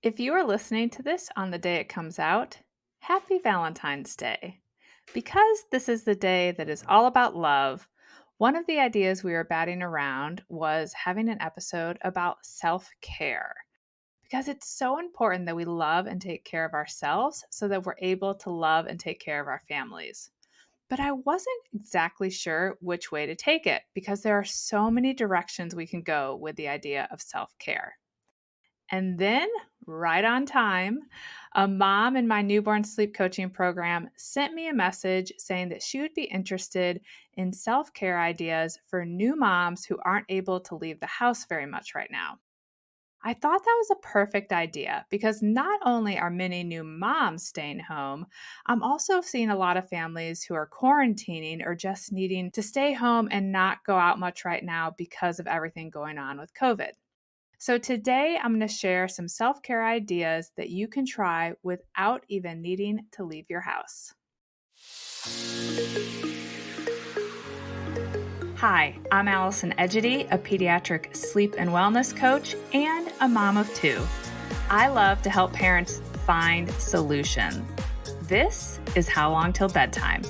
If you are listening to this on the day it comes out, happy Valentine's Day. Because this is the day that is all about love, one of the ideas we were batting around was having an episode about self care. Because it's so important that we love and take care of ourselves so that we're able to love and take care of our families. But I wasn't exactly sure which way to take it because there are so many directions we can go with the idea of self care. And then, right on time, a mom in my newborn sleep coaching program sent me a message saying that she would be interested in self care ideas for new moms who aren't able to leave the house very much right now. I thought that was a perfect idea because not only are many new moms staying home, I'm also seeing a lot of families who are quarantining or just needing to stay home and not go out much right now because of everything going on with COVID. So, today I'm going to share some self care ideas that you can try without even needing to leave your house. Hi, I'm Allison Egidi, a pediatric sleep and wellness coach and a mom of two. I love to help parents find solutions. This is How Long Till Bedtime.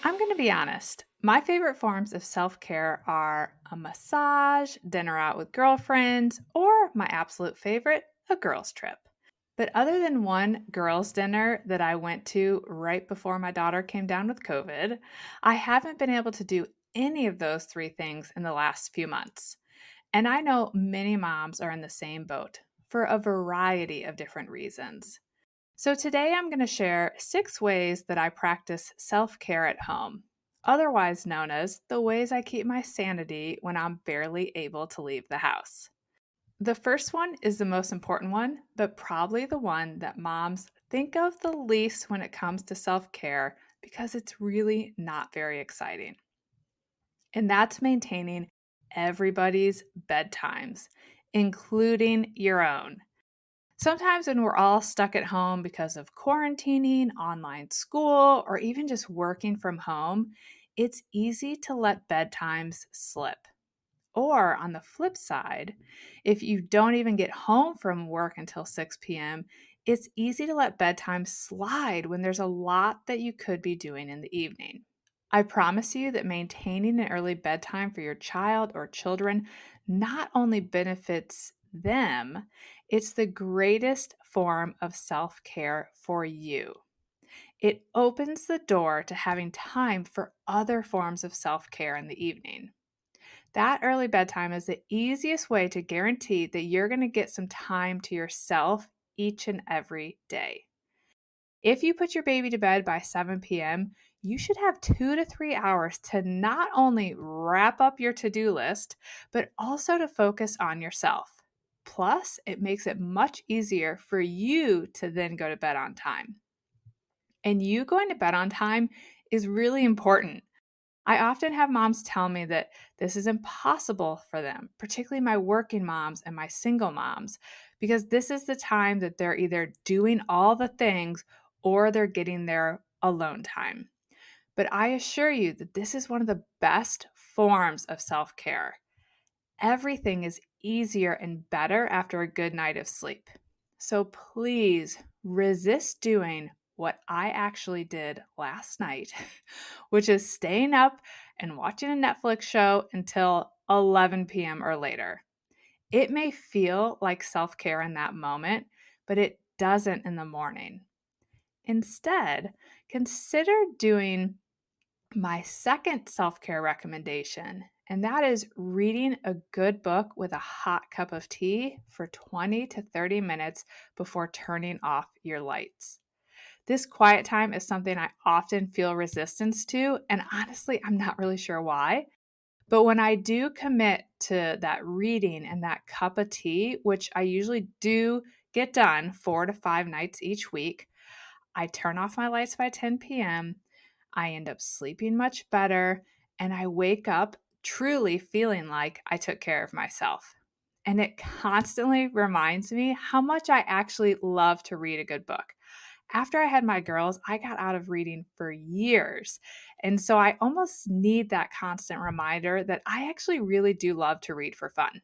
I'm going to be honest. My favorite forms of self care are a massage, dinner out with girlfriends, or my absolute favorite, a girls' trip. But other than one girls' dinner that I went to right before my daughter came down with COVID, I haven't been able to do any of those three things in the last few months. And I know many moms are in the same boat for a variety of different reasons. So, today I'm going to share 6 ways that I practice self care at home, otherwise known as the ways I keep my sanity when I'm barely able to leave the house. The first one is the most important one, but probably the one that moms think of the least when it comes to self care because it's really not very exciting. And that's maintaining everybody's bedtimes, including your own. Sometimes when we're all stuck at home because of quarantining, online school, or even just working from home, it's easy to let bedtimes slip. Or on the flip side, if you don't even get home from work until 6 p.m., it's easy to let bedtime slide when there's a lot that you could be doing in the evening. I promise you that maintaining an early bedtime for your child or children not only benefits them, it's the greatest form of self care for you. It opens the door to having time for other forms of self care in the evening. That early bedtime is the easiest way to guarantee that you're going to get some time to yourself each and every day. If you put your baby to bed by 7 p.m., you should have 2 to 3 hours to not only wrap up your to do list, but also to focus on yourself. Plus, it makes it much easier for you to then go to bed on time. And you going to bed on time is really important. I often have moms tell me that this is impossible for them, particularly my working moms and my single moms, because this is the time that they're either doing all the things or they're getting their alone time. But I assure you that this is one of the best forms of self care. Everything is easier and better after a good night of sleep. So please resist doing what I actually did last night, which is staying up and watching a Netflix show until 11 p.m. or later. It may feel like self care in that moment, but it doesn't in the morning. Instead, consider doing my second self care recommendation, and that is reading a good book with a hot cup of tea for 20 to 30 minutes before turning off your lights. This quiet time is something I often feel resistance to, and honestly, I'm not really sure why. But when I do commit to that reading and that cup of tea, which I usually do get done 4 to 5 nights each week, I turn off my lights by 10 p.m. I end up sleeping much better, and I wake up truly feeling like I took care of myself. And it constantly reminds me how much I actually love to read a good book. After I had my girls, I got out of reading for years. And so I almost need that constant reminder that I actually really do love to read for fun.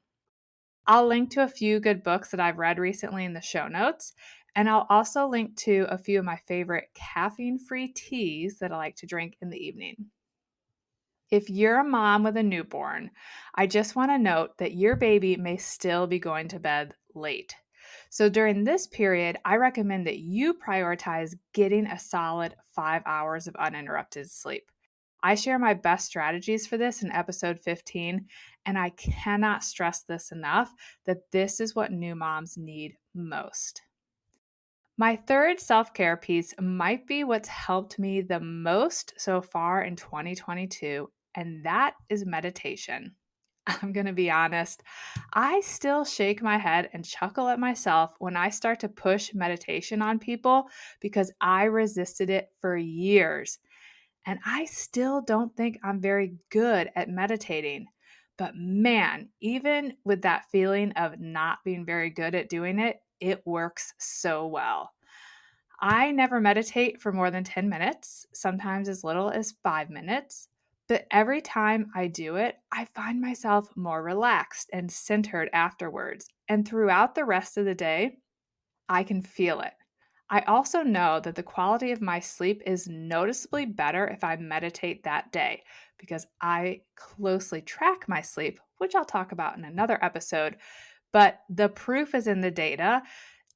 I'll link to a few good books that I've read recently in the show notes. And I'll also link to a few of my favorite caffeine free teas that I like to drink in the evening. If you're a mom with a newborn, I just want to note that your baby may still be going to bed late. So during this period, I recommend that you prioritize getting a solid 5 hours of uninterrupted sleep. I share my best strategies for this in episode 15, and I cannot stress this enough that this is what new moms need most. My third self care piece might be what's helped me the most so far in 2022, and that is meditation. I'm going to be honest, I still shake my head and chuckle at myself when I start to push meditation on people because I resisted it for years. And I still don't think I'm very good at meditating. But man, even with that feeling of not being very good at doing it, it works so well. I never meditate for more than 10 minutes, sometimes as little as 5 minutes. But every time I do it, I find myself more relaxed and centered afterwards. And throughout the rest of the day, I can feel it. I also know that the quality of my sleep is noticeably better if I meditate that day because I closely track my sleep, which I'll talk about in another episode. But the proof is in the data.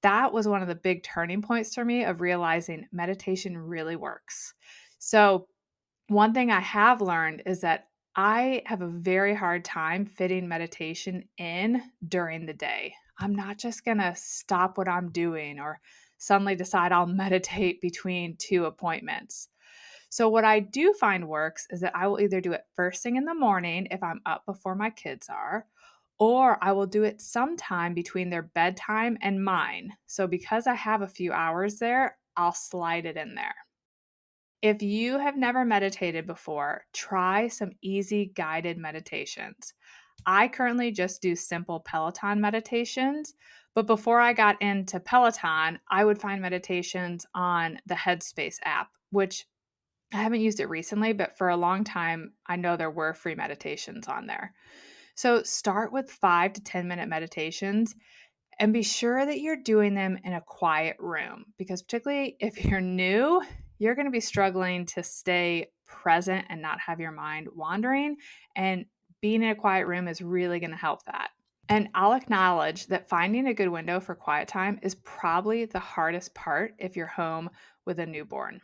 That was one of the big turning points for me of realizing meditation really works. So, one thing I have learned is that I have a very hard time fitting meditation in during the day. I'm not just going to stop what I'm doing or suddenly decide I'll meditate between two appointments. So, what I do find works is that I will either do it first thing in the morning if I'm up before my kids are, or I will do it sometime between their bedtime and mine. So, because I have a few hours there, I'll slide it in there. If you have never meditated before, try some easy guided meditations. I currently just do simple Peloton meditations, but before I got into Peloton, I would find meditations on the Headspace app, which I haven't used it recently, but for a long time, I know there were free meditations on there. So start with 5 to 10 minute meditations and be sure that you're doing them in a quiet room because, particularly if you're new, you're going to be struggling to stay present and not have your mind wandering. And being in a quiet room is really going to help that. And I'll acknowledge that finding a good window for quiet time is probably the hardest part if you're home with a newborn.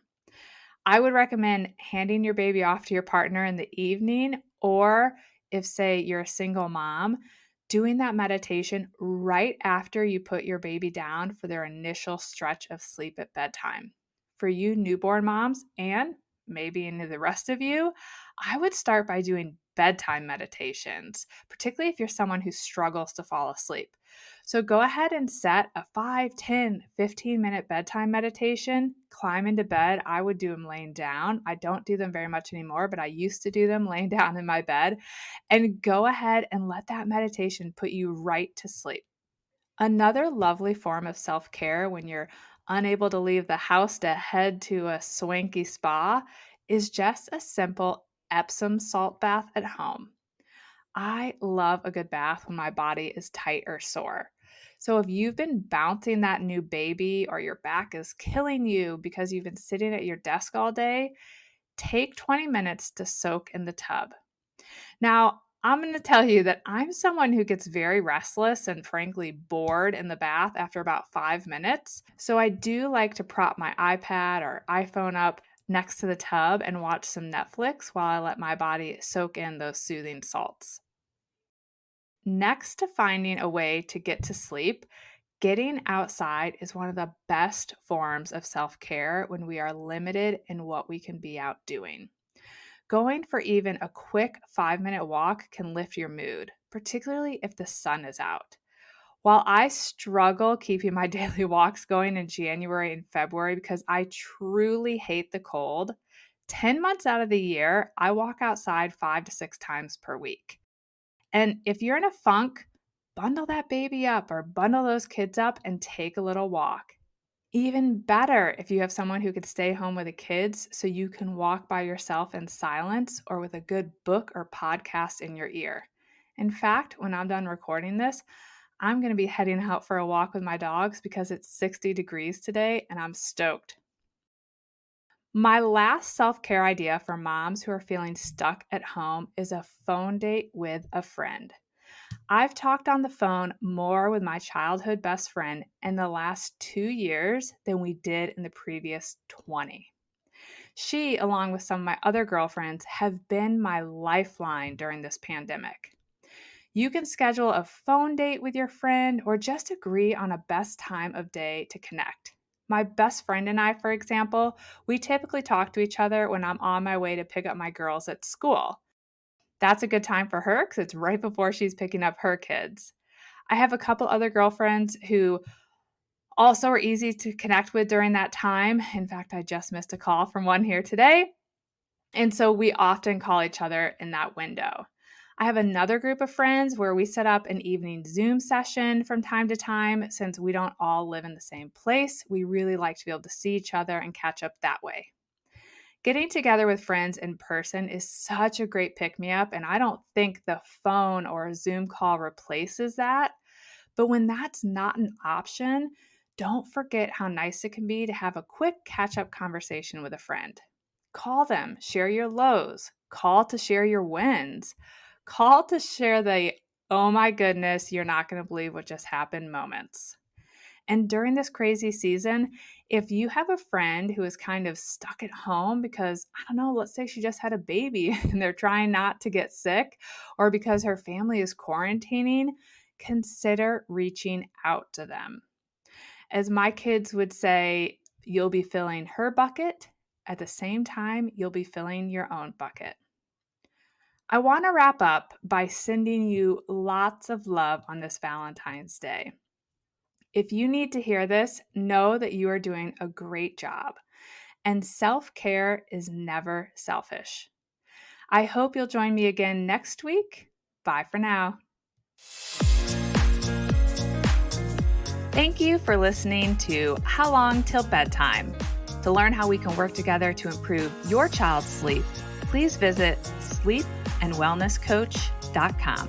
I would recommend handing your baby off to your partner in the evening, or if, say, you're a single mom, doing that meditation right after you put your baby down for their initial stretch of sleep at bedtime. For you newborn moms, and maybe any of the rest of you, I would start by doing bedtime meditations, particularly if you're someone who struggles to fall asleep. So go ahead and set a 5, 10, 15-minute bedtime meditation. Climb into bed. I would do them laying down. I don't do them very much anymore, but I used to do them laying down in my bed. And go ahead and let that meditation put you right to sleep. Another lovely form of self care when you're unable to leave the house to head to a swanky spa is just a simple Epsom salt bath at home. I love a good bath when my body is tight or sore. So, if you've been bouncing that new baby or your back is killing you because you've been sitting at your desk all day, take 20 minutes to soak in the tub. Now, I'm going to tell you that I'm someone who gets very restless and frankly bored in the bath after about 5 minutes. So, I do like to prop my iPad or iPhone up next to the tub and watch some Netflix while I let my body soak in those soothing salts. Next to finding a way to get to sleep, getting outside is one of the best forms of self care when we are limited in what we can be out doing. Going for even a quick 5 minute walk can lift your mood, particularly if the sun is out. While I struggle keeping my daily walks going in January and February because I truly hate the cold, 10 months out of the year, I walk outside 5 to 6 times per week. And if you're in a funk, bundle that baby up or bundle those kids up and take a little walk. Even better if you have someone who could stay home with the kids so you can walk by yourself in silence or with a good book or podcast in your ear. In fact, when I'm done recording this, I'm going to be heading out for a walk with my dogs because it's 60 degrees today and I'm stoked. My last self-care idea for moms who are feeling stuck at home is a phone date with a friend. I've talked on the phone more with my childhood best friend in the last 2 years than we did in the previous 20. She, along with some of my other girlfriends, have been my lifeline during this pandemic. You can schedule a phone date with your friend or just agree on a best time of day to connect. My best friend and I, for example, we typically talk to each other when I'm on my way to pick up my girls at school. That's a good time for her because it's right before she's picking up her kids. I have a couple other girlfriends who also are easy to connect with during that time. In fact, I just missed a call from one here today. And so we often call each other in that window. I have another group of friends where we set up an evening Zoom session from time to time. Since we don't all live in the same place, we really like to be able to see each other and catch up that way. Getting together with friends in person is such a great pick-me-up, and I don't think the phone or a Zoom call replaces that. But when that's not an option, don't forget how nice it can be to have a quick catch-up conversation with a friend. Call them, share your lows, call to share your wins, call to share the, oh my goodness, you're not going to believe what just happened moments. And during this crazy season, if you have a friend who is kind of stuck at home because, I don't know, let's say she just had a baby and they're trying not to get sick, or because her family is quarantining, consider reaching out to them. As my kids would say, you'll be filling her bucket. At the same time, you'll be filling your own bucket. I want to wrap up by sending you lots of love on this Valentine's Day. If you need to hear this, know that you are doing a great job, and self-care is never selfish. I hope you'll join me again next week. Bye for now. Thank you for listening to How Long Till Bedtime. To learn how we can work together to improve your child's sleep, please visit sleepandwellnesscoach.com.